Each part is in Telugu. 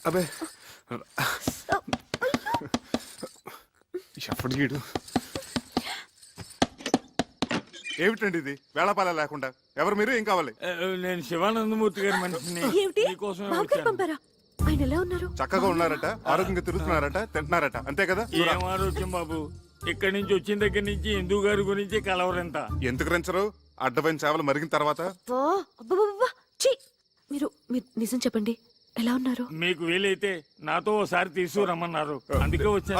అబే ఎప్పటికీడు ఏమిటండి ఇది వేళపాల లేకుండా? ఎవరు మీరు? ఏం కావాలి? నేను శివానందమూర్తి గారి మనిషిని. ఏమిటి మీకోసమే బాబు గారు వచ్చాను. పంపారా? ఆయన ఎలా ఉన్నారు? చక్కగా ఉన్నారట, ఆరోగ్యంగా తిరుగుతున్నారట, తింటున్నారట, అంతే కదా? ఏం ఆరోగ్యం బాబు, ఇక్కడి నుంచి వచ్చిన దగ్గర నుంచి హిందూ గారి గురించి కలవరంతా. ఎందుకు రెంచరు? అడ్డమైన సేవలు మరిగిన తర్వాత అబ్బబ్బబ్బా! ఛీ! మీరు నిజం చెప్పండి, ఎలా ఉన్నారు? మీకు వీలైతే నాతో ఒకసారి తీసుకురమ్మన్నారు, అందుకే అబ్బే వచ్చాను.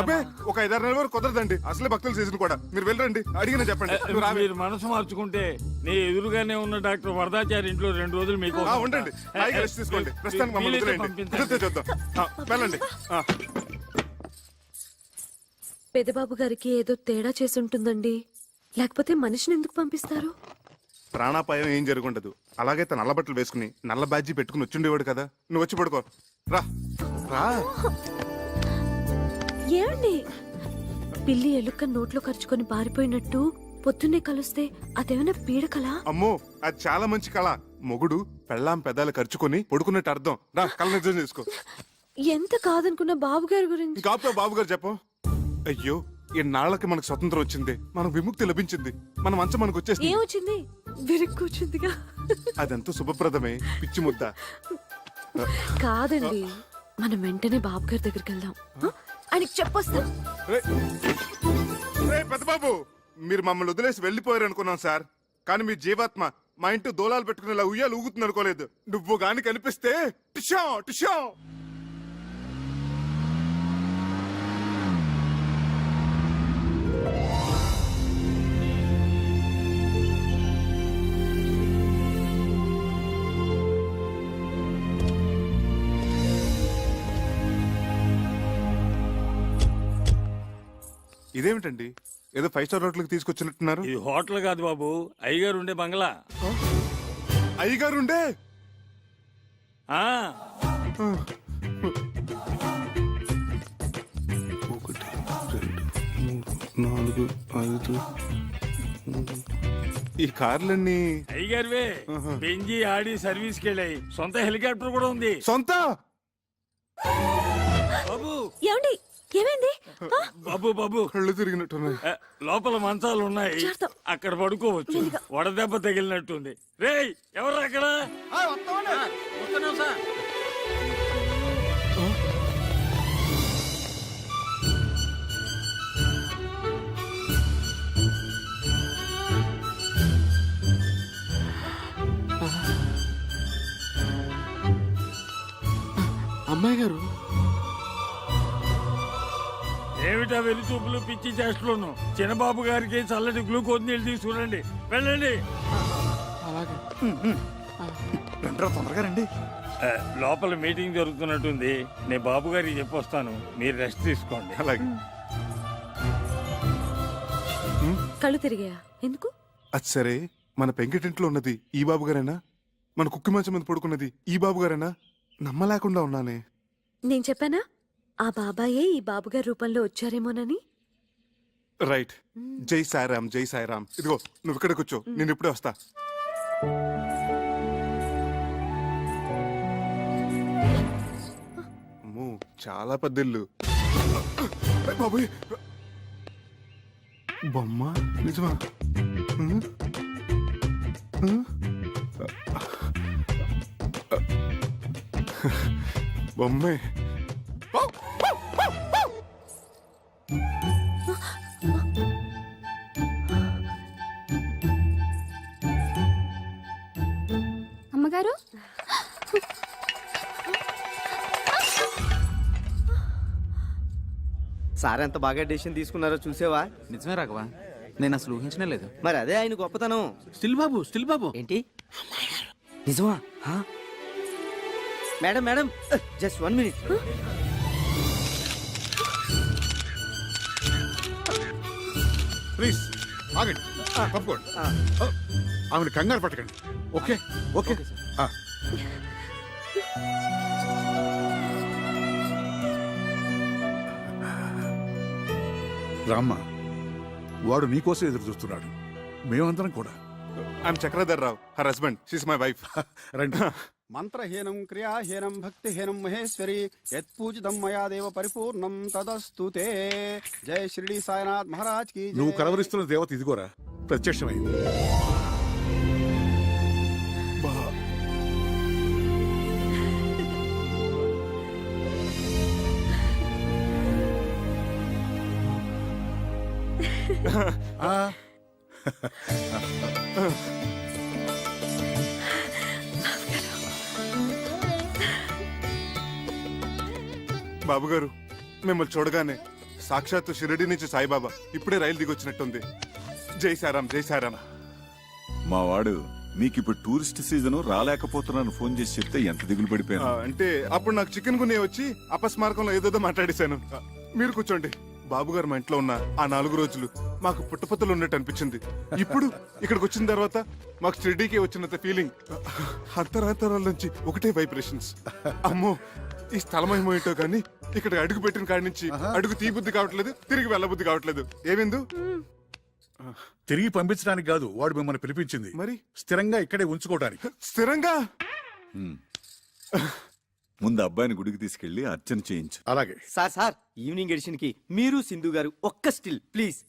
ఒక 5-6 నెలల వరకు కుదరదండి, అసలే భక్తుల సీజన్ కూడా. మీరు వెళ్ళరండి, అడిగినా చెప్పండి. నువ్వు రావే. మీరు మనసు మార్చుకుంటే నీ ఎదురుగానే ఉన్న డాక్టర్ వరదాచారి ఇంట్లో 2 రోజులు మీకు ఉండండి, హాయిగా రెస్ట్ తీసుకోండి. ప్రస్తుతానికి మమ్మల్ని వదిలేయండి. కుదిరితే చూద్దాం. వెళ్ళండి. పెద్దబాబు గారికి ఏదో తేడా చేసి ఉంటుందండి, లేకపోతే మనిషిని ఎందుకు పంపిస్తారు? ప్రాణాపాయం ఏం జరుగుండదు. అలాగైతే నల్ల బట్టలు వేసుకుని నల్ల బ్యాడ్జీ పెట్టుకుని వచ్చిండేవాడు కదా. నువ్వు వచ్చి పడుకో. రా రా. ఏమండి, పిల్లి ఎలుక నోట్లో ఖర్చుకొని పారిపోయినట్టు పొద్దున్నే కలుస్తే అదేమైనా పీడకలా? అమ్మో, అది చాలా మంచి కళ. మొగుడు పెళ్ళాం పెదాలు ఖర్చుకొని పడుకున్నట్టు అర్థం. రా, కళ్ళ నిజం చేసుకో. ఎంత కాదనుకున్న బాబు గారి గురించి. కాపుతో బాబు గారు చెప్పు. అయ్యో, ఇన్నాళ్ళకి మనకు స్వతంత్రం వచ్చింది, మనకు విముక్తి లభించింది, మన మంచం మనకు వచ్చేసింది. ఏమొచ్చింది? విరుక్కుచ్చిందిగా. అదంతా శుభప్రదమే, పిచ్చి ముద్ద. కాదండి, మనం వెంటనే బాబు గారి దగ్గరికి వెళ్దాం. ఆయనకి చెప్పొస్తాం. పెద్ద బాబు, మీరు మమ్మల్ని వదిలేసి వెళ్ళిపోయారు అనుకున్నాం సార్. కానీ మీ జీవాత్మ మా ఇంటి దోలాలు పెట్టుకునేలా ఉయ్యాలు ఊగుతుంది అనుకోలేదు. నువ్వు గాని కనిపిస్తే టిషా టిషా. ఇదేమిటండి, ఏదో 5 స్టార్ హోటల్కి తీసుకొచ్చినట్టున్నారు? ఇది హోటల్ కాదు బాబు, అయ్యగారు ఉండే బంగ్లా. అయ్యగారు ఉండే? ఆ 1 2 3 4 5 ఈ కార్లన్నీ అయ్యగారివే. బెంజి ఆడి సర్వీస్ కి వెళ్ళాయి. సొంత హెలికాప్టర్ కూడా ఉంది. సొంత? బాబు ఏమండి, ఏమైంది? బాబు బాబు, కళ్ళు తిరిగినట్టున్నాయి. లోపల మంచాలు ఉన్నాయి, అక్కడ పడుకోవచ్చు. వడదెబ్బ తగిలినట్టుంది. రేయ్, ఎవరు అక్కడ? అమ్మాయి గారు, ఏమిటా వెళ్లి చూపులు, పిచ్చి చేష్టలోను. చిన్నబాబు గారికి చల్లటి గ్లూకోజ్ నీళ్ళు తీసుకురండి, వెళ్ళండి. అలాగే తొందరగా రండి. లోపల మీటింగ్ జరుగుతున్నట్టుంది, నేను బాబు గారికి చెప్పొస్తాను, మీరు రెస్ట్ తీసుకోండి. అలాగే. కళ్ళు తిరిగాయా? ఎందుకు? అది సరే, మన పెంకిటింట్లో ఉన్నది ఈ బాబు గారేనా? మన కుక్కి మంచం మీద పడుకున్నది ఈ బాబు గారేనా? నమ్మలేకుండా ఉన్నానే. నేను చెప్పానా ఆ బాబాయే ఈ బాబుగారి రూపంలో వచ్చారేమోనని? రైట్. జై సాయిరామ్, జై సాయిరామ్. ఇదిగో నువ్వు ఇక్కడ కూర్చో, నేను ఇప్పుడే వస్తా. అమ్మో, చాలా పెద్దిల్లు. బాబోయ్, బొమ్మ నిజమా? బొమ్మే. అమ్మగారు, సార్ ఎంత బాగా డెసిషన్ తీసుకున్నారో చూసావా? నిజమే రాఘవా, నేను అసలు ఊహించనే లేదు. మరి అదే ఆయన గొప్పతనం. స్టిల్ బాబు ఏంటి నిజమా? Madam madam, just 1 minute. Please ఆగండి, తప్పుకోండి. ఆమెను కంగారు పట్టకండి. Okay okay. రామ్మ, వాడు నీకోసం ఎదురు చూస్తున్నాడు, మేమందరం కూడా. I'm Chakradhar Rao, her husband. She's my wife. రండి, మంత్రహీనం క్రియాహీనం భక్తిహీనం మహేశ్వరి యత్పూజితం మయా దేవ పరిపూర్ణం తదస్తు తే. జై షిరిడి సాయినాథ్ మహారాజ్ కి జై. నువ్వు కలవరిస్తున్న దేవత ఇదిగోరా ప్రత్యక్షమైంది. ఆ, బాబు గారు మిమ్మల్ని చూడగానే సాక్షాత్తు షిరిడి నుంచి సాయిబాబా ఇప్పుడే రైలు దిగొచ్చినట్టుంది. జై సారాం, జై సారాం. మా వాడు నీకిప్పుడు టూరిస్ట్ సీజన్ రాలేకపోతున్నాను ఫోన్ చేసి చెప్తే ఎంత దిగులు పడిపోయాను. అంటే అప్పుడు నాకు చికెన్ గునే వచ్చి అపస్మారకంలో ఏదేదో మాట్లాడేశాను. మీరు కూర్చోండి. బాబు గారు మా ఇంట్లో ఉన్న ఆ 4 రోజులు మాకు పుట్టపత్తలు ఉన్నట్టు అనిపించింది. ఇప్పుడు ఇక్కడికి వచ్చిన తర్వాత మాకు షిరిడీకి వచ్చినంత ఫీలింగ్. అంతరాంతరాల నుంచి ఒకటే వైబ్రేషన్స్. అమ్మో, ఈ స్థలం ఏమో కానీ ఇక్కడ అడుగు పెట్టిన కాడి నుంచి అడుగు తీబుద్ధి కావట్లేదు, తిరిగి వెళ్ళబుద్ధి కావట్లేదు. ఏమిందు? తిరిగి పంపించడానికి కాదు వాడు మిమ్మల్ని పిలిపించింది, మరి స్థిరంగా ఇక్కడే ఉంచుకోవడానికి. స్థిరంగా? ముందు అబ్బాయిని గుడికి తీసుకెళ్లి అర్చన చేయించు. అలాగే. సార్ ఈవినింగ్ ఎడిషన్ కి మీరు సింధు గారు ఒక్క స్టిల్ ప్లీజ్.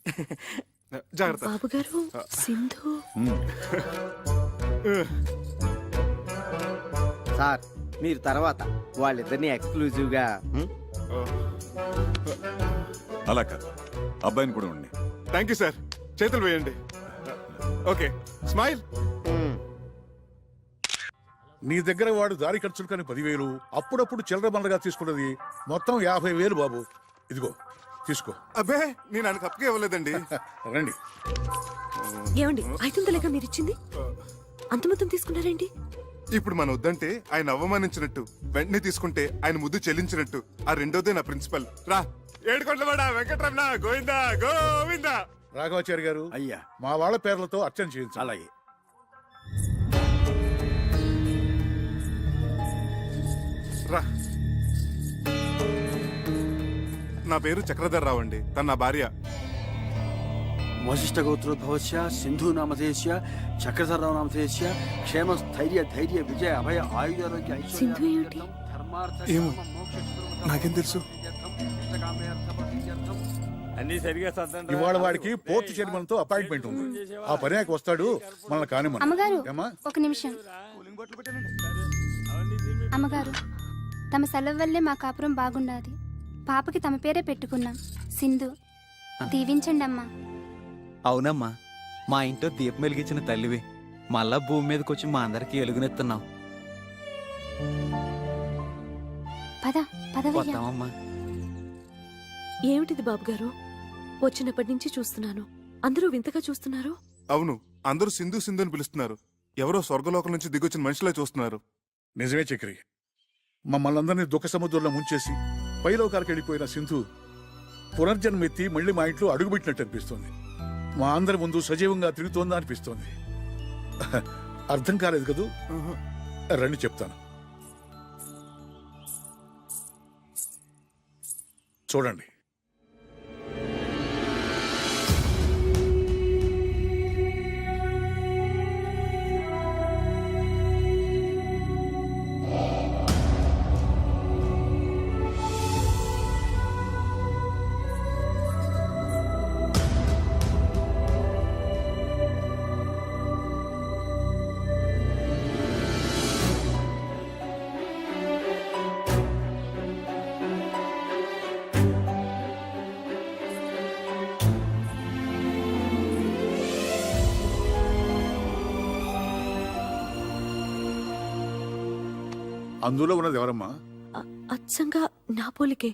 జాగ్రత్త. బాబు గారు, సింధు. సార్ మీరు తర్వాత వాళ్ళిద్దరిని ఎక్స్క్లూజివ్ గా. అలా కాదు, అబ్బాయిని కూడా ఉండి. Thank you sir. చేతులు వేయండి. Okay, smile. నీ దగ్గర వాడు దారి ఖర్చులు కానీ 10,000, అప్పుడప్పుడు చిల్లర బండగా తీసుకున్నది మొత్తం 50,000 బాబు. ఇదిగో తీసుకో. అబ్బే, నేను ఆయన కప్పగా ఇవ్వలేదండి. రండి. ఏమండి, 500 మీరు ఇచ్చింది? అంత మొత్తం తీసుకున్నారేంటి? ఇప్పుడు మన వద్దంటే ఆయన అవమానించినట్టు, వెంటనే తీసుకుంటే ఆయన ముద్దు చెల్లించినట్టు. ఆ రెండోదే నా ప్రిన్సిపల్. రా, ఏడుకొండలవాడ వెంకటరమణ గోవిందా గోవిందా. రాఘవాచారి గారు, అయ్యా మా వాళ్ళ పేర్లతో అర్చన చేయించాలి. అలాగే. రా. నా పేరు చక్రధర్రావు అండి. తన నా భార్య. వశిష్ఠ గోత్రోద్భవస్య సింధు నామధేయస్య చక్రధరరావు నామధేయస్య క్షేమ స్థైర్య ధైర్య విజయ అభయ ఆయురారోగ్య సింధు ఏమిటి? ఏమో, నాకేం తెలుసు? అన్ని సరిగా సర్దండి. ఇవాళ వాడికి పోర్టు చైర్మన్ తో అపాయింట్మెంట్ ఉంది. ఆ పర్యాకి వస్తాడు, మనల్ని కానిమ్మను. అమ్మగారు ఏమ్మా? ఒక నిమిషం. అమ్మగారు, తమ సెలవు వల్లే మా కాపురం బాగుండాది. పాపకి తమ పేరే పెట్టుకున్నాం, సింధు. దీవించండి అమ్మా. అవునమ్మా, మా ఇంట్లో దీపం వెలిగించిన తల్లివి. మళ్ళా భూమి మీదకి వచ్చి మా అందరికి ఎలుగునెత్తున్నావు. పద పదవయ్యా. వస్తామమ్మా. ఏమిటిది బాబు గారు? వచ్చినప్పటి నుంచి చూస్తున్నాను, అందరూ వింతగా చూస్తున్నారు. అవును, అందరూ సింధు సింధు అని పిలుస్తున్నారు. ఎవరో స్వర్గలోకం నుంచి దిగొచ్చిన మనిషిలా చూస్తున్నారు. నిజమే చక్రి. మమ్మల్ని అందరినీ దుఃఖ సముద్రంలో ముంచేసి పైలోకాలకు వెళ్ళిపోయిన సింధు పునర్జన్మెత్తి మళ్ళీ మా ఇంట్లో అడుగుపెట్టినట్టు అనిపిస్తోంది. మా అందరి ముందు సజీవంగా తిరుగుతోందా అనిపిస్తోంది. అర్థం కాలేదు కదూ? రండి చెప్తాను. చూడండి. అందులో ఉన్నది ఎవరమ్మా? అచ్చంగా నా పోలికే,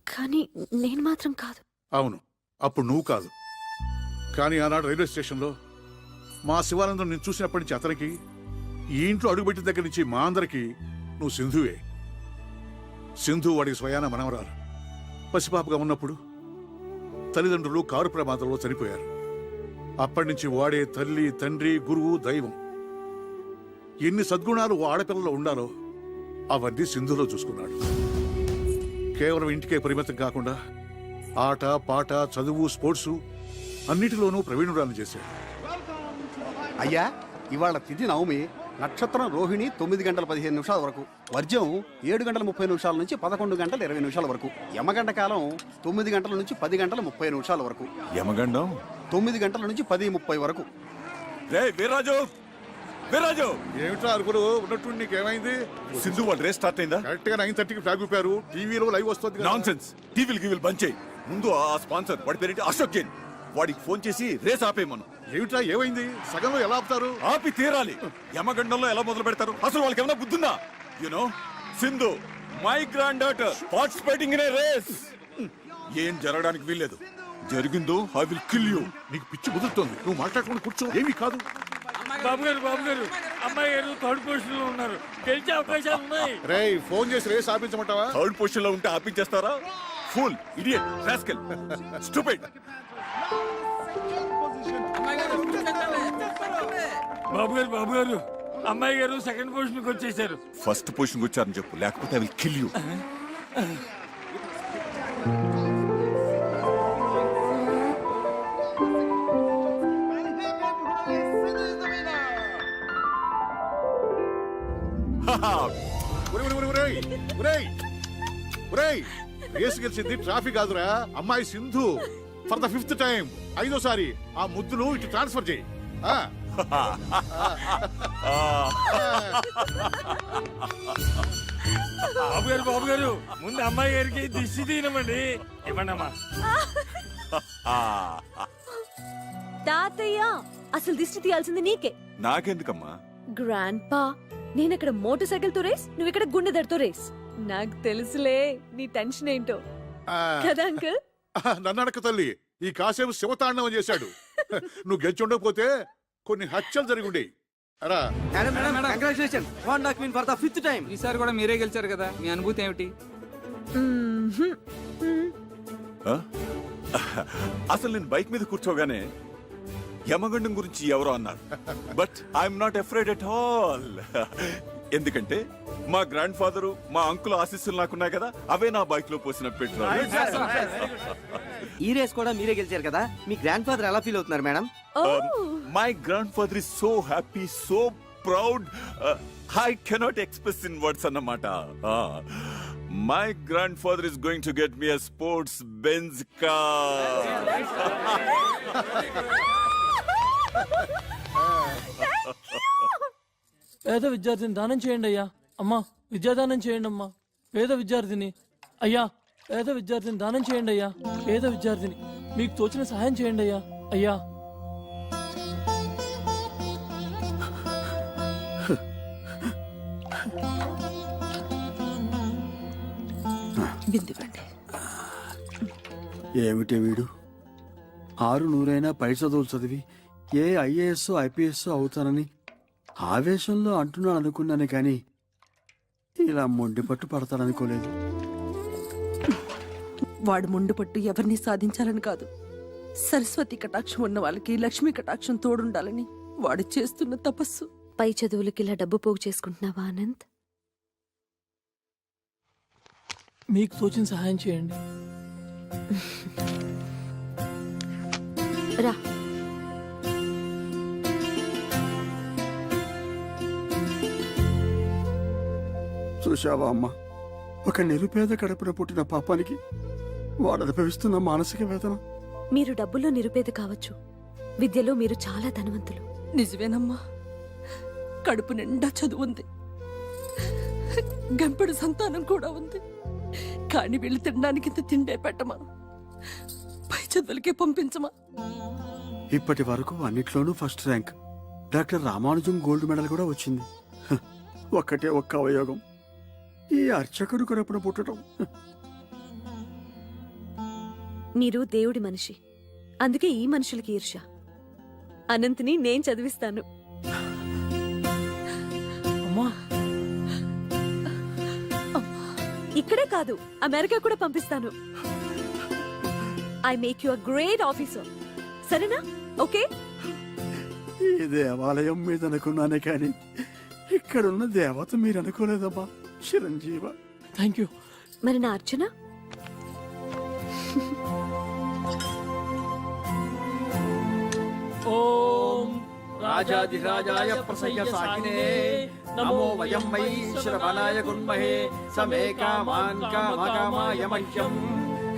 కానీ నేను మాత్రం కాదు. అవును, అప్పుడు నువ్వు కాదు. కానీ ఆనాడు రైల్వే స్టేషన్లో మా శివానందం నేను చూసినప్పటి నుంచి అతనికి, ఈ ఇంట్లో అడుగుపెట్టిన దగ్గర నుంచి మా అందరికి నువ్వు సింధువే. సింధు వాడికి స్వయాన మనవరాలు. పసిపాపగా ఉన్నప్పుడు తల్లిదండ్రులు కారు ప్రమాదంలో చనిపోయారు. అప్పటి నుంచి వాడే తల్లి, తండ్రి, గురువు, దైవం. ఎన్ని సద్గుణాలు ఓ ఆడపిల్లలో ఉండాలో అవన్నీ సింధులో చూసుకున్నాడు. కేవలం ఇంటికే పరిమితం కాకుండా ఆట, పాట, చదువు, స్పోర్ట్సు అన్నిటిలోనూ ప్రవీణురాలను చేశాడు. అయ్యా ఇవాళ తిథి నవమి, నక్షత్రం రోహిణి 9 గంటల 15 నిమిషాల వరకు, వర్జం 7 గంటల 30 నిమిషాల నుంచి 11 గంటల 20 నిమిషాల వరకు, యమగండ కాలం 9 గంటల నుంచి 10 గంటల 30 నిమిషాల వరకు, యమగండం 9 గంటల నుంచి 10:30 వరకు. రే వీర్రాజు, వీర్రాజు, ఏమిట్రా అరుగురు ఉన్నట్టు నీకేమైంది? సింధు వాళ్ళ రేస్ స్టార్ట్ అయిందా? కరెక్ట్ గా 9:30కి ఫ్లాగ్ ఊపారు. టీవీలో లైవ్ వస్తుంది కదా. Non sense. టీవీలు గివిల్ బంద్ చేయి. ముందు ఆ స్పాన్సర్ వాడి పేరేంటి, అశోక్ జైన్, వాడికి ఫోన్ చేసి రేస్ ఆపేయమను. ఏమిట్రా ఏమైంది? సగంలో ఎలా ఆపుతారు? ఆపి తీరాలి. యమగండంలో ఎలా మొదలు పెడతారు? అసలు వాళ్ళకి ఏమైనా బుద్ధుందా? You know Sindhu my granddaughter participating in a race. ఏం జరగడానికి వీల్లేదు. జరిగిందో ఐ విల్ కిల్ యూ. నీకు పిచ్చి కుదురుతోంది. నువ్వు మాట్లాడుకుని కూర్చో. ఏమీ కాదు. బాబు గారు, బాబు గారు, అమ్మాయి గారు థర్డ్ పొజిషన్ లో ఉన్నారు. గెలిచే అవకాశాలు ఉన్నాయి. రేయ్ ఫోన్ చేసి రేస్ ఆపించమంటావా? థర్డ్ పొజిషన్ లో ఉంటే ఆపించేస్తారా? Fool, idiot, rascal, stupid. బాబు గారు, బాబు గారు, అమ్మాయి గారు సెకండ్ పొజిషన్ కి వచ్చేసారు. ఫస్ట్ పొజిషన్ వచ్చారని చెప్పు, లేకపోతే I will kill you. Race గెలిచింది ట్రాఫిక్ కాదురా, అమ్మాయి Sindhu. For the 5th time, 5వ సారి ఆ ముద్దును ఇటు ట్రాన్స్ఫర్ చేయి. బాబు గారు, బాబు గారు, ముందు అమ్మాయి గారికి దిష్టి తీయనమండి. ఇవ్వండమ్మా. తాతయ్య, అసలు దిష్టి తీయాల్సింది నీకే. నాకెందుకమ్మా? గ్రాండ్ పా, నేనక్కడ మోటార్ సైకిల్ తో రేస్, నువ్వు ఇక్కడ గుండెదడితో రేస్. నాకు తెలుసులే నీ టెన్షన్ ఏంటో కదా అంకుల్. నన్ను అడక తల్లి, ఈ కాసేపు శివతాండవం చేశాడు. నువ్వు గెలిచి ఉండకపోతే కొన్ని హత్యలు జరిగి ఉండేవి. అరా ఈసారి కూడా మీరే గెలిచారు కదా, మీ అనుభూతి ఏమిటి? అసలు నేను బైక్ మీద కూర్చోగానే యమగండం గురించి ఎవరో అన్నారు. But I'm not afraid at all. ఎందుకంటే మా గ్రాండ్ ఫాదరు, మా అంకుల్ ఆశీస్సులు నాకున్నాయి కదా, అవే నా బైక్ లో పోసిన పెట్రోల్. ఈ రేస్ కూడా మీరే గెలిచారు కదా, మీ గ్రాండ్ ఫాదర్ ఎలా ఫీల్ అవుతున్నారు madam? My grandfather is so happy, so proud, I cannot express in words అన్నమాట. My grandfather is going to get me a sports Benz car. పేద విద్యార్థిని దానం చేయండి అయ్యా. అమ్మా, విద్యాదానం చేయండి అమ్మా. పేద విద్యార్థిని అయ్యా, పేద విద్యార్థిని దానం చేయండి అయ్యా. పేద విద్యార్థిని, మీకు తోచిన సహాయం చేయండి అయ్యా. అయ్యా, ఏమిటి వీడు 600 పై చదువులు చదివి ఏ ఐఏఎస్ ఐపీఎస్ అవుతానని ఆవేశంలో అంటున్నాను అనుకున్నాను, కానీ ఇలా మొండి పట్టు పడతాననుకోలేదు. వాడు ముందు పట్టు ఎవరిని సాధించాలని కాదు, సరస్వతి కటాక్షం ఉన్న వాళ్ళకి లక్ష్మీ కటాక్షం తోడుండాలని వాడు చేస్తున్న తపస్సు. పై చదువులకి ఇలా డబ్బు పోగు చేసుకుంటున్నావా ఆనంద్? మీకు తోచిన సహాయం చేయండి. రా. చూశావా అమ్మా, ఒక నిరుపేద కడుపున పుట్టిన పాపానికి వాడు అనుభవిస్తున్న మానసిక వేదన. మీరు డబ్బుల్లో నిరుపేద కావచ్చు, విద్యలో మీరు చాలా ధనవంతులు. నిజమేనమ్మా, కడుపు నిండా చదువుంది, గంపెడు సంతానం కూడా ఉంది. కాని వీళ్ళు తినడానికి ఇంత తిండే పెట్టమా, పై చదువులకే పంపించమా. ఇప్పటి వరకు అన్నిట్లోనూ first rank. Doctor Ramanujam gold medal కూడా వచ్చింది. ఒక్కటే ఒక్క అవయోగం, ఈ అర్చకుడు కడుపున పుట్టడం. మీరు దేవుడి మనిషి, అందుకే ఈ మనుషులకి ఈర్ష. అనంత్ని నేను చదివిస్తాను. అమ్మా, ఇక్కడే కాదు, అమెరికా కూడా పంపిస్తాను. I make you a great officer. సరేనా? ఓకే. ఈ దేవాలయం మీద అనుకున్నానే కానీ ఇక్కడున్న దేవత మీరు అనుకోలేదమ్మా. చిరంజీవ. Thank you. మరి నా అర్చన? ఓం రాజాధిరాజాయ ప్రసయ్య సాకినే నమో వయం వై శ్రవణాయ గుణ్మహే సమే కామాన్ కామకామాయ మహ్యం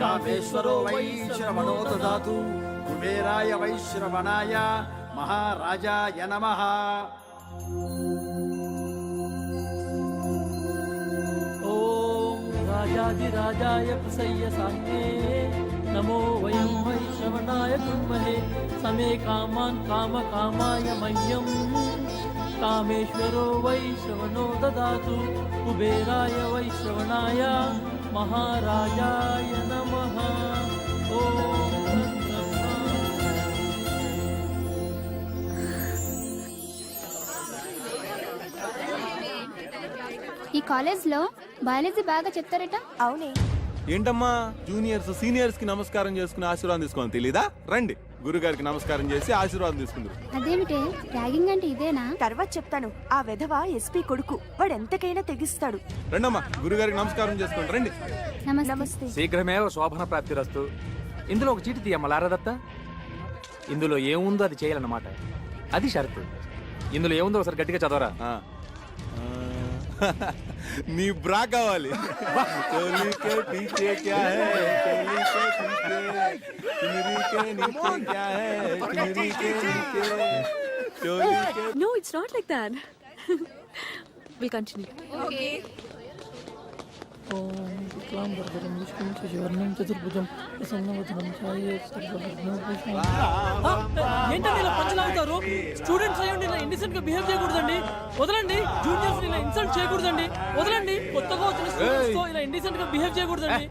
కామేశ్వరో వై శ్రవణో దదాతు కుబేరాయ వై శ్రవణాయ మహారాజాయ నమః. ఓం రాజాధిరాజాయ ప్రసయ్య సాహినే నమో వయం వై శ్రవణాయ కుర్మహే సమే కామాన్ కామకామాయ మహ్యం కామేశ్వరో వై శ్రవణో దదాతు కుబేరాయ వై శ్రవణాయ మహారాజాయ నమః. ఓం ఈ కాలేజ్లో బయాలజీ బాగా చెప్తారట. అవునే. ఏంటమ్మా జూనియర్స్ సీనియర్స్ కి నమస్కారం చేసుకుని ఆశీర్వాదం తీసుకోని తెలీదా? రండి గురుగారికి నమస్కారం చేసి ఆశీర్వాదం తీసుకుందరు. అదేమిటే ర్యాగింగ్ అంటే ఇదేనా? తర్వాత చెప్తాను. ఆ వెధవ ఎస్పీ కొడుకు, వాడు ఎంతకైనా తెగిస్తాడు. రండమ్మా గురుగారికి నమస్కారం చేసుకోండి రండి. నమస్తే. శీఘ్రమేవ శోభన ప్రాప్తిరస్తు. ఇందులో ఒక చీటి తీయమ్మ లారదత్త. ఇందులో ఏముందో అది చేయాలన్నమాట. అది షరతు. ఇందులో ఏముందో ఒకసారి గట్టిగా చదవరా. ఆ. నీ బ్రా కావాలి. చోలీ కే పీछे क्या है, చోలీ కే పీछे, चुनरी के नीचे क्या है, चुनरी के नीचे, चोली के. No, it's not like that. We'll continue. ఓం శుక్లాం వరదరం విష్ణుం శశివర్ణం చతుర్భుజం ప్రసన్నవదనం ఛాయేత్ సర్వవిఘ్నోపశాంతయే. ఏంటండి ఇలా పంచలాగుతారు? స్టూడెంట్స్ అయ్యండి ఇలా ఇండిసెంట్ గా బిహేవ్ చేయకూడదండి. వదలండి. జూనియర్స్ ఇలా ఇన్సల్ట్ చేయకూడదండి. వదలండి. కొత్తగా వచ్చిన స్టూడెంట్స్ తో ఇలా ఇండిసెంట్ గా బిహేవ్ చేయకూడదండి.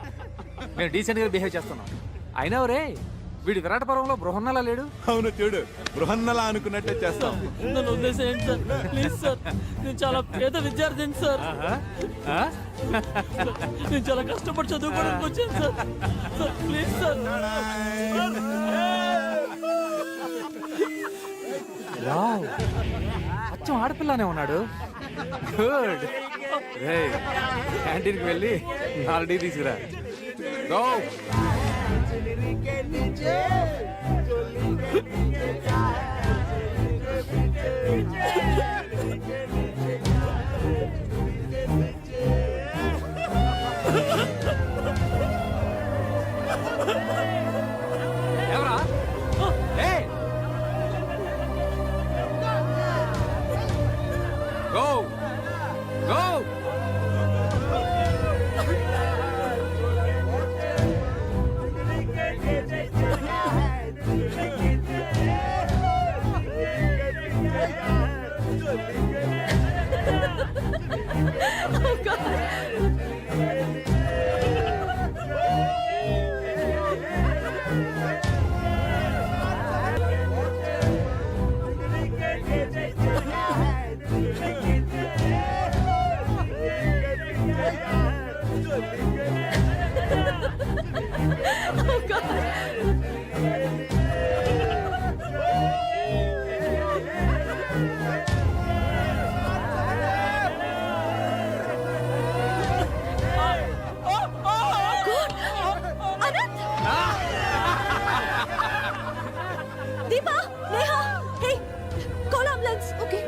మేము డీసెంట్ గా బిహేవ్ చేస్తున్నాం. అయినా రే వీడి విరాట పర్వంలో బృహన్నలా లేడు. అవును చూడు బృహన్నలా అనుకున్నట్టే చేస్తాం. నన్ను వదిలేసేయండి సార్, ప్లీజ్ సార్. నేను చాలా పేద విద్యార్థిని సార్. నేను చాలా కష్టపడి చదువుకోవడానికి వచ్చాను sir. Sir please sir. Wow, అచ్చం ఆడపిల్లనే ఉన్నాడు. గుడ్. రే క్యాంటీన్కి వెళ్ళి 4 టీ తీసుకురా. గో. ఎవరా? ఏయ్! Go! Go! Oh God. Oh God. Deepa, Neha, hey, call ambulance, okay?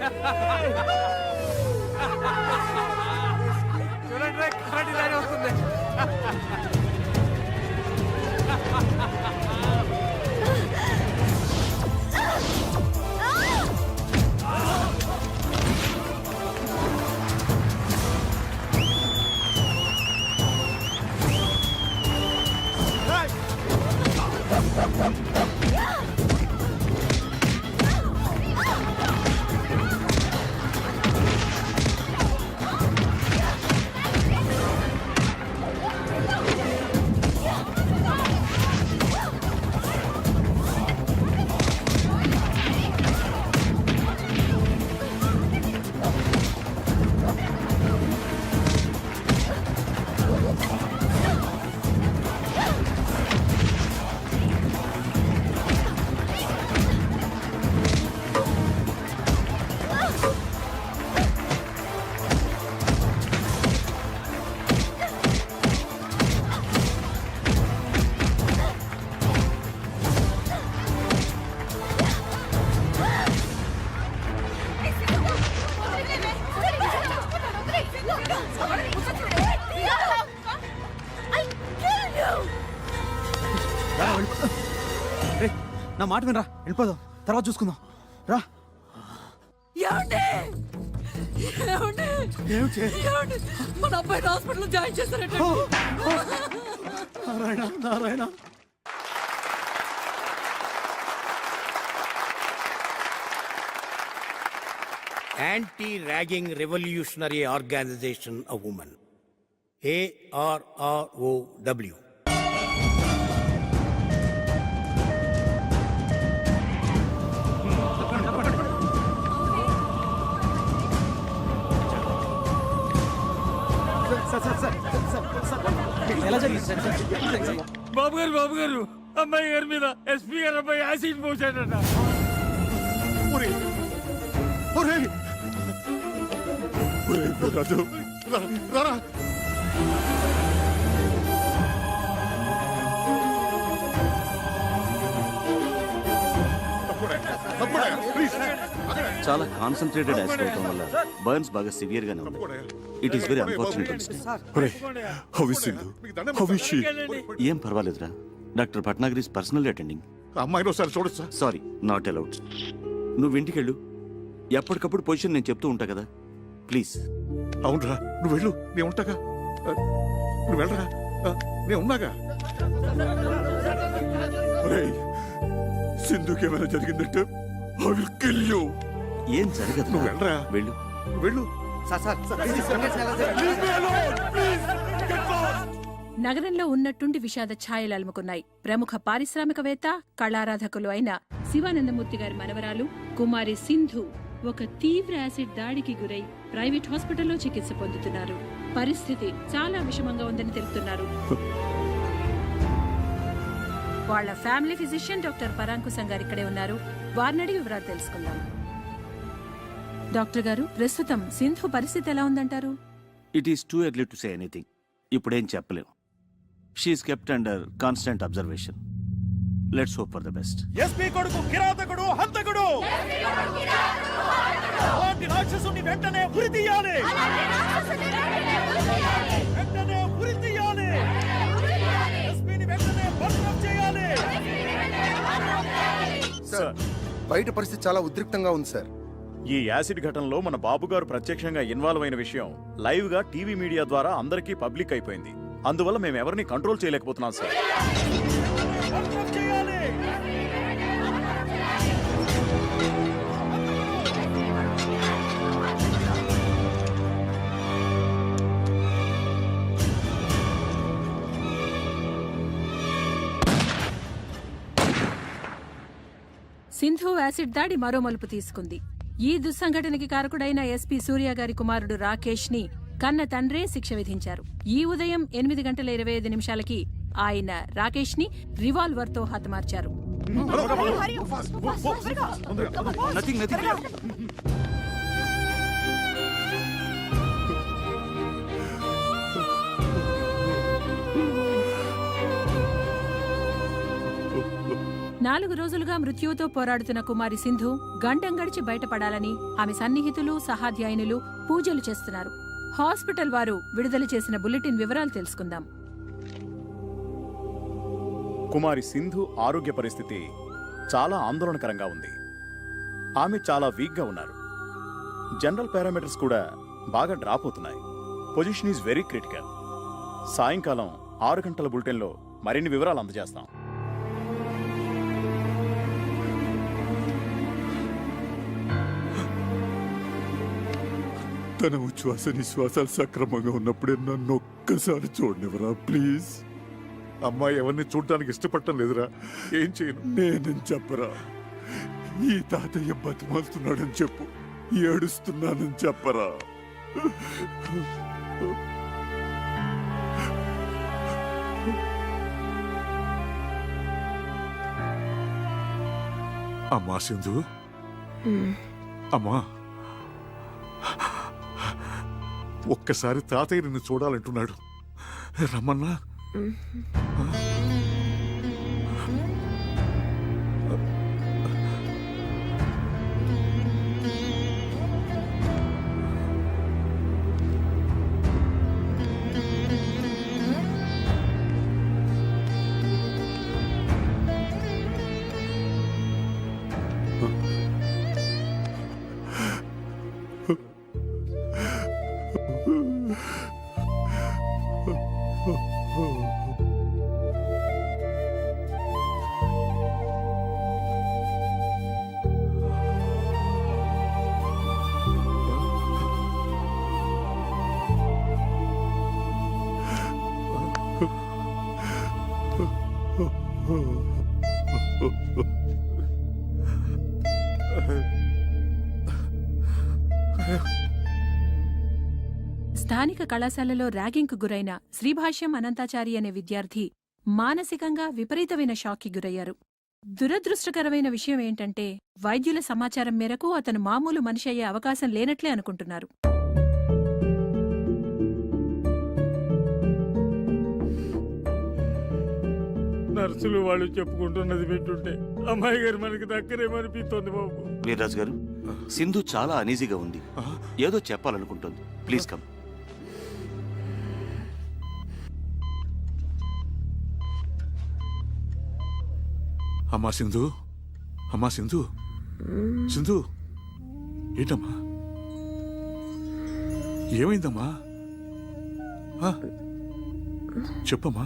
చూడండి రే, కరెంట్ ఇలా వస్తుంది. నా మాట వినరా వెళ్ళిపోదాం తర్వాత చూసుకుందాం రా. ఏమండి? ఏమండి? ఏమండి? మన అబ్బాయి హాస్పిటల్లో జాయిన్ చేశారట. Narayana Narayana Anti-Ragging Revolutionary Organization of Women. ARROW. ఎలా జరిగింది సార్? బాబు గారు అమ్మాయి గారి మీద ఎస్పీ గారు అబ్బాయి యాసిడ్ పోసాడట. ఒరేయ్, ఒరేయ్, ఒరేయ్, రాజు, రారా. చాలా కాన్సన్ట్రేటెడ్ యాసిడ్ అవటం వల్ల బర్న్స్ బాగా సివియర్ గానే ఉంది. It is very unfortunate. ఏం పర్వాలేదురా. Doctor Bhatnagar is personal attending. అమ్మాయిని ఒకసారి చూడొచ్చా? Sorry, not allowed. నువ్వు ఇంటికెళ్ళు. ఎప్పటికప్పుడు పొజిషన్ నేను చెప్తూ ఉంటా కదా, ప్లీజ్. అవునరా, నువ్వు వెళ్ళు, నేను ఉంటాగా. నువ్వు వెళ్ళరా, నేను ఉన్నాగా. సింధుకి ఏమైనా జరిగిందంటే I will kill you. ఏం జరగదు. నువ్వు వెళ్ళరా, వెళ్ళు. వెళ్ళు. నగరంలో ఉన్నట్టుండి విషాద ఛాయలు అలుముకున్నాయి. ప్రముఖ పారిశ్రామికవేత్త, కళారాధకులు అయిన శివానందమూర్తి గారి మనవరాలు కుమారి సింధు ఒక తీవ్ర యాసిడ్ దాడికి గురై ప్రైవేట్ హాస్పిటల్లో చికిత్స పొందుతున్నారు. పరిస్థితి చాలా విషమంగా ఉందని తెలుపుతున్నారు. వాళ్ళ ఫ్యామిలీ ఫిజిషియన్ డాక్టర్ పరాంకుశం గారు ఇక్కడే ఉన్నారు. వారిని అడిగి వివరాలు తెలుసుకుందాం. డాక్టర్ గారు, ప్రస్తుతం సింధు పరిస్థితి ఎలా ఉందంటారు? It is too early to say anything. ఇప్పుడేం చెప్పలేం. She is kept under constant observation. Let's hope for the best. SP కొడుకు కిరాతకుడు, హంతకుడు, అలాంటి రాక్షసుని వెంటనే ఉరి తీయాలి. వెంటనే ఉరి తీయాలి. ఎస్పీని వెంటనే భస్మం చేయాలి. సార్, బయట పరిస్థితి చాలా ఉద్రిక్తంగా ఉంది సార్. ఈ యాసిడ్ ఘటనలో మన బాబు గారు ప్రత్యక్షంగా ఇన్వాల్వ్ అయిన విషయం లైవ్ గా టీవీ మీడియా ద్వారా అందరికీ పబ్లిక్ అయిపోయింది. అందువల్ల మేము ఎవరిని కంట్రోల్ చేయలేకపోతున్నాం సార్. సింధు యాసిడ్ దాడి మరో మలుపు తీసుకుంది. ఈ దుస్సంఘటనకి కారకుడైన ఎస్పీ సూర్య గారి కుమారుడు రాకేష్ ని కన్న తండ్రే శిక్ష విధించారు. ఈ ఉదయం 8:25 ఆయన రాకేష్ ని రివాల్వర్ తో హతమార్చారు. నాలుగు రోజులుగా మృత్యువుతో పోరాడుతున్న కుమారి సింధు గండం గడిచి బయటపడాలని ఆమె సన్నిహితులు, సహాధ్యాయునులు పూజలు చేస్తున్నారు. హాస్పిటల్ వారు విడుదల చేసిన బులెటిన్ వివరాలు తెలుసుకుందాం. కుమారి సింధు ఆరోగ్య పరిస్థితి చాలా ఆందోళనకరంగా ఉంది. ఆమె చాలా వీక్గా ఉన్నారు. జనరల్ పారామీటర్స్ కూడా బాగా డ్రాప్ అవుతున్నాయి. Position is very critical. సాయంకాలం 6 గంటల బులెటిన్లో మరిన్ని వివరాలు అందజేస్తాం. తన ఉచ్ఛ్వాస నిశ్వాసాలు సక్రమంగా ఉన్నప్పుడే నన్ను ఒక్కసారి చూడనివరా ప్లీజ్. అమ్మాయి ఎవరిని చూడటానికి ఇష్టపడటం లేదురా. ఏం చేయను? నేనని చెప్పరా. ఈ తాతయ్య బతిమాలుతున్నాడని చెప్పు. ఏడుస్తున్నానని చెప్పరా. అమ్మా సింధు, అమ్మా, ఒక్కసారి తాతయ్య నిన్ను చూడాలంటున్నాడు. రమ్మన్నా. స్థానిక కళాశాలలో ర్యాగింగ్కు గురైన శ్రీభాష్యం అనంతాచారి అనే విద్యార్థి మానసికంగా విపరీతమైన షాక్కి గురయ్యారు. దురదృష్టకరమైన విషయం ఏంటంటే వైద్యుల సమాచారం మేరకు అతను మామూలు మనిషి అయ్యే అవకాశం లేనట్లే అనుకుంటున్నారు. నర్సులు వాళ్ళు చెప్పుకుంటున్నది వింటుంటే అమ్మాయి గారు మనకి దక్కరేమనిపిస్తోంది బాబు. వీర్రాజు గారు, సింధు చాలా అనీజీగా ఉంది, ఏదో చెప్పాలనుకుంటుంది. Please come. అమ్మా సింధు, అమ్మా సింధు, సింధు, ఏంటమ్మా, ఏమైందమ్మా? ఆ? చెప్పమ్మా.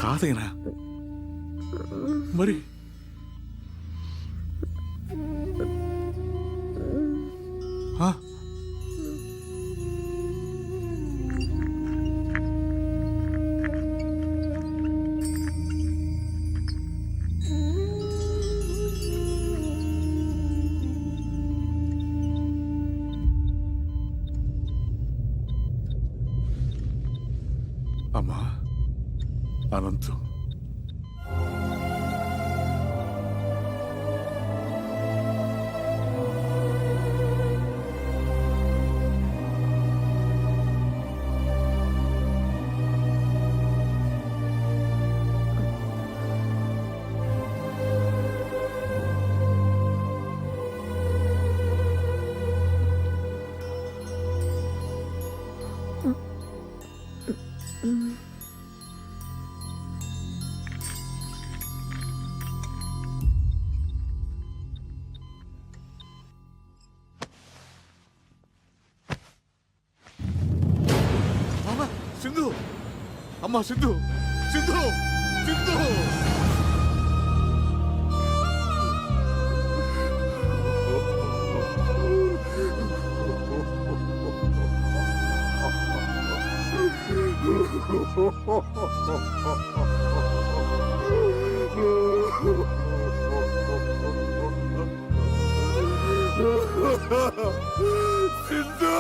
తాతయ్యనా? మరి ఆ? అమ్మా అనంతు, సింధు, అమ్మా సింధు, సింధు, సింధు. సింధు.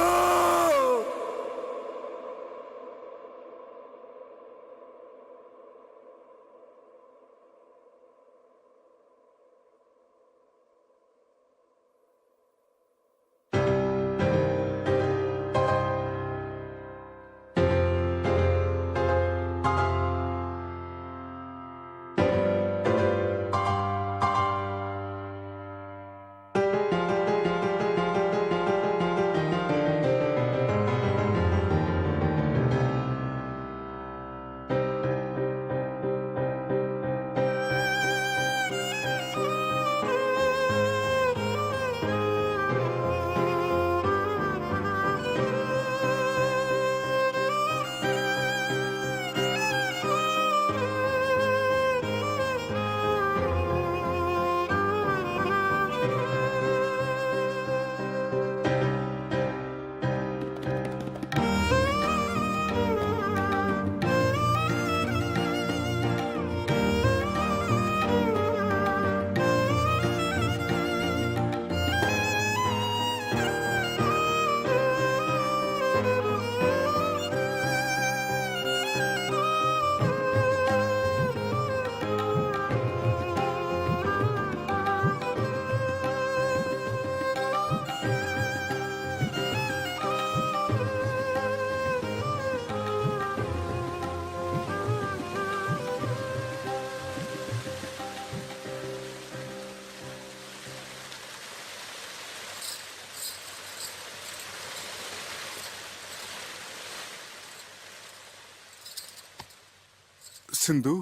సింధు,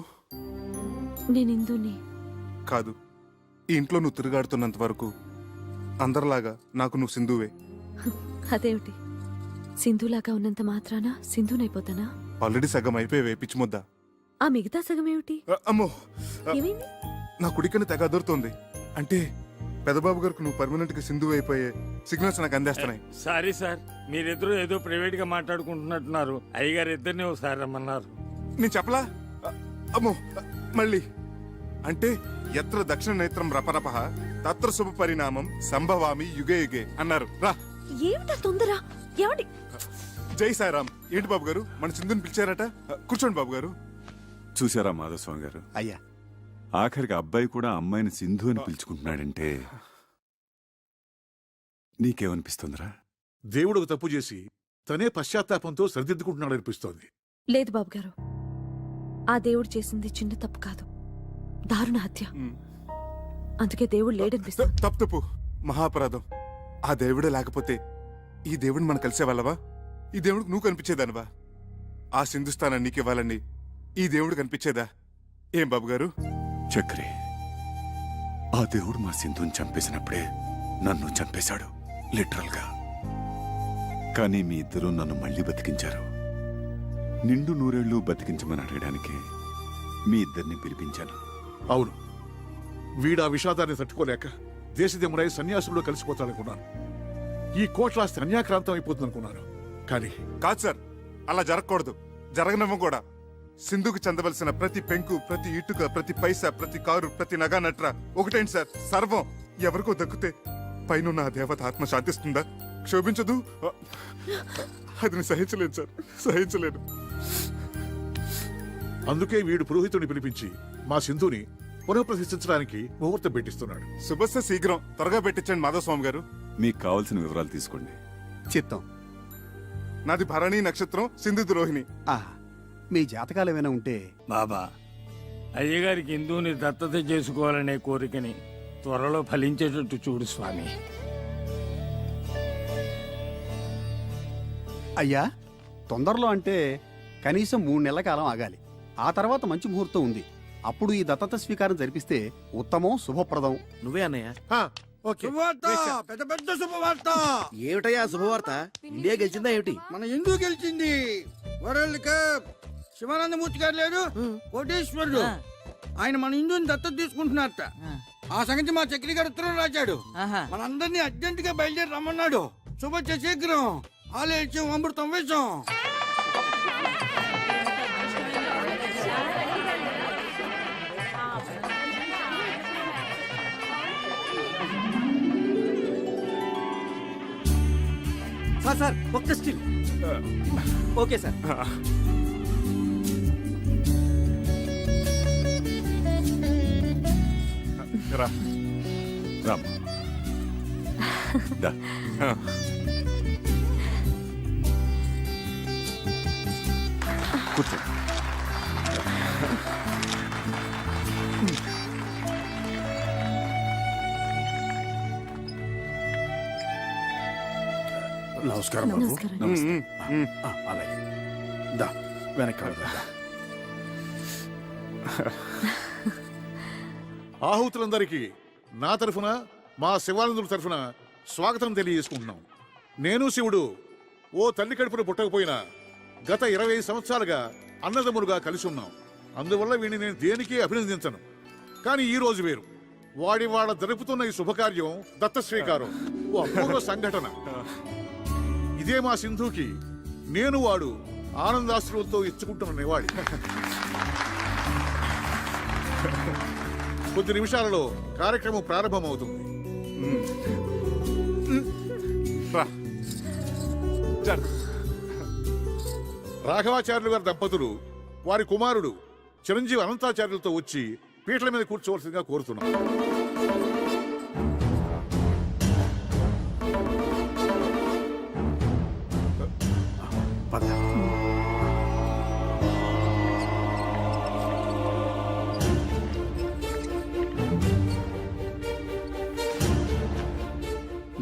నేను ఇందుని కాదు, ఈ ఇంట్లో నువ్వు తిరుగాడుతున్నంత వరకు అందరిలాగా నాకు నువ్వు సింధువే. అదేమిటి, సింధులాగా ఉన్నంత మాత్రాన సింధునైపోతానా? ఆల్రెడీ సగం అయిపోయావే పిచ్చిముద్ద. ఆ మిగతా సగం ఏమిటి? అమ్మో, ఏమైంది? నా కుడికని తెగ అదురుతోంది. అంటే పెదబాబు గారికి నువ్వు పర్మనెంట్ గా సింధువు అయిపోయే సిగ్నల్స్ నాకు అందేస్తున్నాయి. సారీ సార్, మీరిద్దరూ ఏదో ప్రైవేట్ గా మాట్లాడుకుంటున్నట్టున్నారు. అయ్యగారు ఇద్దరిని ఒకసారి రమ్మన్నారు. నేను చెప్పలా అమ్మో మళ్ళీ అంటే ఎత్ర దక్షిణ నేత్రం రపరప తత్ర శుభ పరిణామం సంభవామి యుగే యుగే అన్నారు. రా ఏమిటా తొందర? ఏమండి? జై సాయిరామ్. ఏంటి బాబు గారు మన సింధుని పిలిచారట? కూర్చోండి బాబు గారు. చూసారా మాధవస్వామి గారు, అయ్యా ఆఖరికి అబ్బాయి కూడా అమ్మాయిని సింధు అని పిలుచుకుంటున్నాడంటే నీకేమనిపిస్తుందిరా? దేవుడు ఒక తప్పు చేసి తనే పశ్చాత్తాపంతో సరిదిద్దుకుంటున్నాడు అనిపిస్తోంది. లేదు బాబు గారు, ఆ దేవుడు చేసింది చిన్న తప్పు కాదు, దారుణ హత్య. అందుకే దేవుడు లేడనిపిస్తుంది. తప్పు మహాపరాధం. ఆ దేవుడే లేకపోతే ఈ దేవుడిని మనం కలిసే వాళ్ళవా? ఈ దేవుడికి నువ్వు కనిపించేదానివా? ఆ సింధుస్థానాన్ని నీకు ఇవ్వాలని ఈ దేవుడు కనిపించేదా? ఏం బాబు గారు? చక్రి, ఆ దేవుడు మా సింధుని చంపేసినప్పుడే నన్ను చంపేశాడు, లిటరల్ గా. కానీ మీ ఇద్దరూ నన్ను మళ్ళీ బతికించారు. నిండు నూరేళ్లు బతికించమని అడగడానికి మీ ఇద్దరిని పిలిపించాను. అవును, వీడా విషాదాన్ని తట్టుకోలేక దేశదేముడై సన్యాసుల్లో కలిసిపోతాడనుకున్నాను. ఈ కోట్లాస్తి అన్యాక్రాంతం అయిపోతుందనుకున్నాను. కానీ కాదు సార్, అలా జరగకూడదు, జరగనమ్మ కూడా. సింధుకు చెందవలసిన ప్రతి పెంకు, ప్రతి ఇటుక, ప్రతి పైసా, ప్రతి కారు, ప్రతి నగా నట్ర ఒకటేంటి సార్, సర్వం ఎవరికో దక్కితే పైన ఆ దేవత ఆత్మ శాంతిస్తుందా? క్షోభించదు. అది నేను సహించలేను సార్, సహించలేను. అందుకే వీడు పురోహితుడిని పిలిపించి మా సింధుని పునఃప్రతిష్ఠించడానికి ముహూర్తం పెట్టిస్తున్నాడు. శుభస్య శీఘ్రం, త్వరగా పెట్టించండి మాధవస్వామి గారు. మీకు కావలసిన వివరాలు తీసుకోండి. చిత్తం. నాది భరణి నక్షత్రం, సింధు ద్రోహిణి. మీ జాతకాలు ఏమైనా ఉంటే బాబా, అయ్యగారికి హిందువుని దత్తత చేసుకోవాలనే కోరికని త్వరలో ఫలించేటట్టు చూడు స్వామి. అయ్యా, తొందరలో అంటే కనీసం 3 నెలల కాలం ఆగాలి. ఆ తర్వాత మంచి ముహూర్తం ఉంది. అప్పుడు ఈ దత్తత స్వీకారం జరిపిస్తే ఉత్తమం, శుభప్రదం. నువ్వే అన్నయ్య. పెద్ద పెద్ద శుభవార్త. ఏమిటయ్యా శుభవార్త? ఇండియా గెలిచిందా ఏమిటి? మన హిందూ గెలిచింది. World cup. శివానందమూర్తి గారు లేరు, కోటేశ్వరుడు, ఆయన మన హిందూని దత్తత తీసుకుంటున్నారట. ఆ సంగతి మా చక్రి గారు ఉత్తరం రాశాడు. మనందరినీ అర్జెంట్ గా బయలుదేరి రమ్మన్నాడు. శుభ శీఘ్రం. ఆలయం అమృతం వేషం. సార్ ఒక్క స్టిల్. Okay sir. రా రామ్, దా. కూర్చో. నమస్కారం బాబు. నమస్కారం. అలాగే దా, వెనక్కి వెళ్దాం. ఆహుతులందరికీ నా తరఫున, మా శివానందుల తరఫున స్వాగతం తెలియజేసుకుంటున్నాం. నేను శివుడు ఓ తల్లి కడుపున పుట్టకపోయినా గత 20 సంవత్సరాలుగా అన్నదమ్ములుగా కలిసి ఉన్నాం. అందువల్ల వీడిని నేను దేనికి అభినందించను. కానీ ఈ రోజు వేరు. వాడి వాళ్ళ జరుపుతున్న ఈ శుభకార్యం దత్త స్వీకారం ఓ అపూర్వ సంఘటన. ఇదే మా సింధుకి నేను వాడు ఆనందాశ్రులతో ఇచ్చుకుంటున్న నివాళి. కొద్ది నిమిషాలలో కార్యక్రమం ప్రారంభమవుతుంది. రా. రాఘవాచార్యులు గారి దంపతులు వారి కుమారుడు చిరంజీవి అనంతాచార్యులతో వచ్చి పీటల మీద కూర్చోవలసిందిగా కోరుతున్నాం.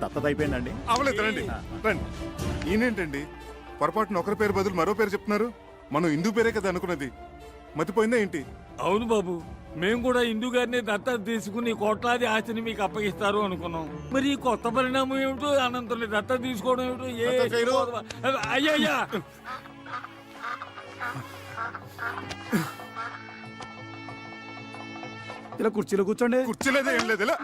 దత్తత అయిపోయిందండి. అవలేదు, రండి రండి. ఈయనేంటండి పొరపాటున ఒకరి పేరు బదులు మరో పేరు చెప్తున్నారు? మనం హిందూ పేరే కదా అనుకున్నది, మతిపోయిందా ఏంటి? అవును బాబు, మేము కూడా హిందూ గారిని దత్తత తీసుకుని కోట్లాది ఆస్తిని మీకు అప్పగిస్తారు అనుకున్నాం. మరి ఈ కొత్త పరిణామం ఏమిటో, అనంతరం దత్తత తీసుకోవడం ఏమిటో. అయ్యా ఇలా కుర్చీలో కూర్చోండి. కూర్చోలేదే, ఏం లేదు. ఇలా